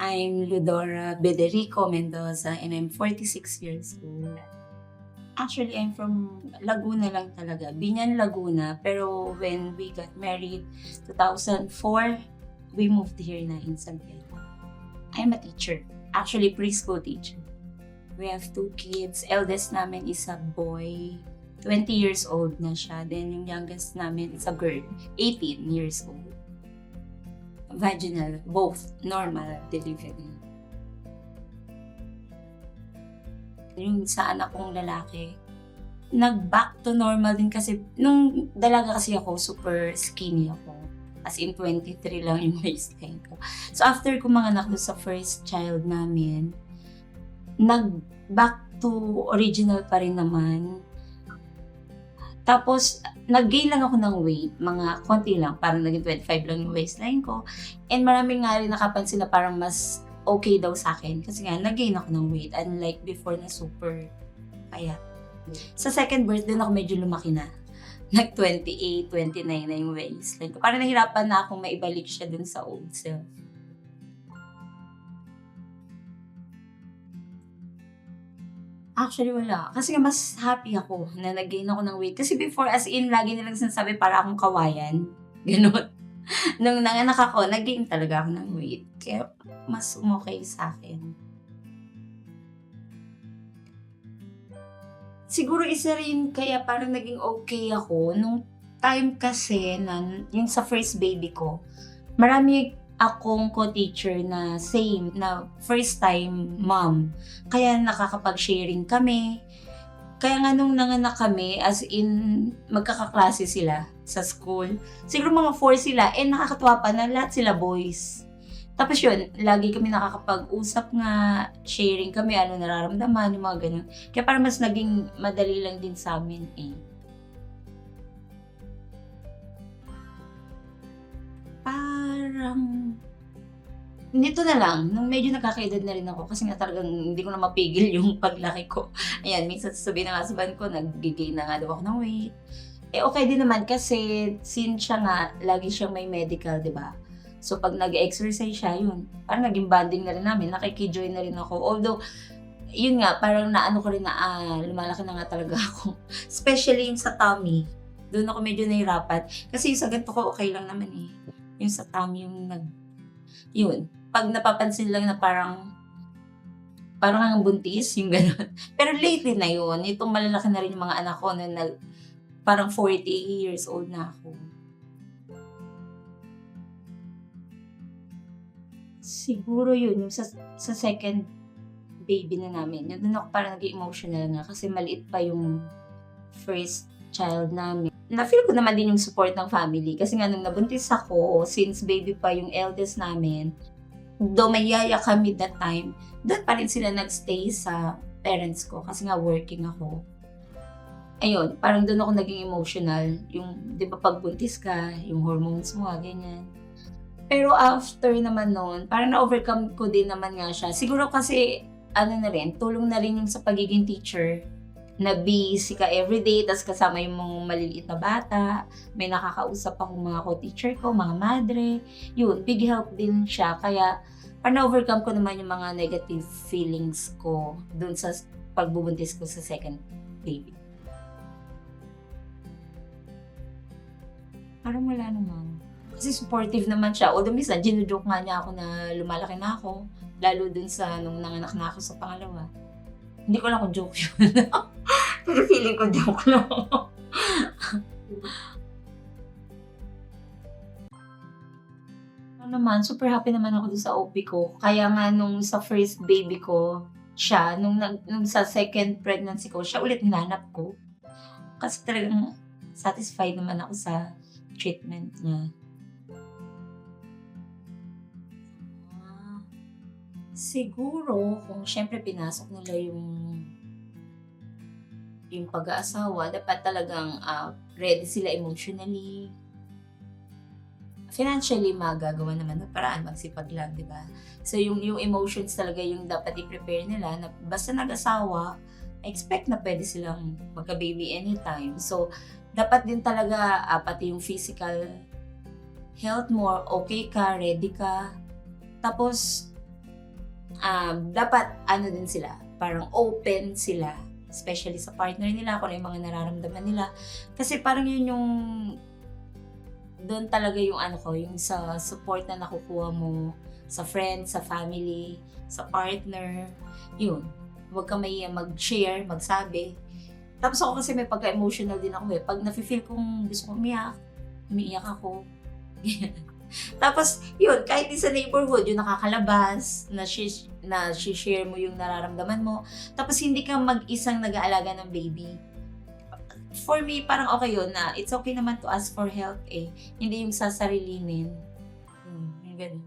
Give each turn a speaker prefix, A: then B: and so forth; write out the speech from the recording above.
A: I'm Ludora Bederico Mendoza and I'm 46 years old. Actually, I'm from Laguna lang talaga, Biñan, Laguna. Pero when we got married, 2004, we moved here na in San Pedro. I'm a teacher, actually preschool teacher. We have 2 kids. Eldest namin is a boy, 20 years old na siya. Then yung youngest namin is a girl, 18 years old. Vaginal, both normal delivery. Yung sa anak kong lalaki, nag-back to normal din kasi nung dalaga kasi ako, super skinny ako. As in 23 lang yung waistline ko. So after ko manganak doon sa first child namin, nag-back to original pa rin naman. Tapos, nag-gain lang ako ng weight, mga konti lang, parang naging 25 lang yung waistline ko. And maraming nga rin nakapansin na parang mas okay daw sa akin. Kasi nga, nag-gain ako ng weight, unlike before na super payat. Sa second birth, din ako medyo lumaki na. Nag-28, 29 na yung waistline ko. Parang nahirapan na akong maibalik siya dun sa old self. Actually, wala. Kasi nga mas happy ako na nag-gain ako ng weight. Kasi before, as in, lagi nilang sinasabi para akong kawayan. Ganon. Nung nanganak ako, nag-gain talaga ako ng weight. Kaya mas umokay sa akin. Siguro isa rin kaya parang naging okay ako nung time kasi na yung sa first baby ko. Marami akong co-teacher na same, na first time mom. Kaya nakakapag-sharing kami. Kaya nga nung nanganak kami, as in, magkakaklase sila sa school. Siguro mga 4 sila, nakakatuwa pa na lahat sila boys. Tapos yun, lagi kami nakakapag-usap nga, sharing kami, ano nararamdaman, yung mga ganun. Kaya parang mas naging madali lang din sa amin Parang, nito na lang, nung medyo nagkakaedad na rin ako, kasi nga talagang hindi ko na mapigil yung paglaki ko. Ayan, minsan sasabihin na nga sa ban ko, nag-gain na nga daw ako ng weight. Okay din naman kasi, since siya nga, lagi siyang may medical, di ba? So, pag nag-exercise siya, yun, parang naging bonding na rin namin, nakikijoin na rin ako. Although, yun nga, parang naano ko rin na, lumalaki na nga talaga ako. Especially yung sa tummy. Doon ako medyo nahirapan. Kasi yung sa ganito ko, okay lang naman Yung sa tummy, yun. Pag napapansin lang na parang ang buntis, yung gano'n. Pero lately na yun, itong malalaki na rin yung mga anak ko na parang 40 years old na ako. Siguro yun, yung sa second baby na namin. Yun, doon ako parang naging emotional nga kasi maliit pa yung first child namin. Na-feel ko naman din yung support ng family kasi nga nung nabuntis ako, since baby pa yung eldest namin, though may yaya kami that time, doon pa rin sila nagstay sa parents ko kasi nga working ako. Ayun, parang doon ako naging emotional. Yung, di ba pagbuntis ka, yung hormones mo, ganyan. Pero after naman noon, parang na-overcome ko din naman nga siya. Siguro kasi, tulong na rin yung sa pagiging teacher. Na busy ka everyday, tas kasama yung mga maliliit na bata. May nakakausap akong mga co-teacher ko, mga madre. Yun, big help din siya. Kaya, parang na-overcome ko naman yung mga negative feelings ko dun sa pagbubuntis ko sa second baby. Parang wala naman. Kasi supportive naman siya. Although minsan, ginujoke nga niya ako na lumalaki na ako. Lalo dun sa nung nanganak na ako sa pangalawa. Hindi ko lang kung joke yun. Pero feeling ko joke lang. Naman, super happy naman ako dun sa OP ko. Kaya nga nung sa first baby ko, siya, nung sa second pregnancy ko, siya ulit hinanap ko. Kasi talagang satisfied naman ako sa treatment niya. Siguro, kung syempre pinasok nila yung pag-aasawa, dapat talagang ready sila emotionally. Financially, magagawa naman ng paraan, magsipag lang, di ba? So, yung emotions talaga yung dapat i-prepare nila na basta nag-asawa, expect na pwede silang magka-baby anytime. So, dapat din talaga pati yung physical health mo, okay ka, ready ka. Tapos, dapat ano din sila, parang open sila, especially sa partner nila, kung ano yung mga nararamdaman nila. Kasi parang yun yung, doon talaga yung ano ko, yung sa support na nakukuha mo sa friends, sa family, sa partner, yun. Huwag ka mahiya mag-share, magsabi. Tapos ako kasi may pagka-emotional din ako eh. Pag nafe-feel kong gusto kong umiiyak ako. Tapos, yun, kahit din sa neighborhood, yung nakakalabas, na share mo yung nararamdaman mo. Tapos, hindi ka mag-isang nag-aalaga ng baby. For me, parang okay yun na it's okay naman to ask for help eh. Hindi yung sasarilinin. Yung ganun.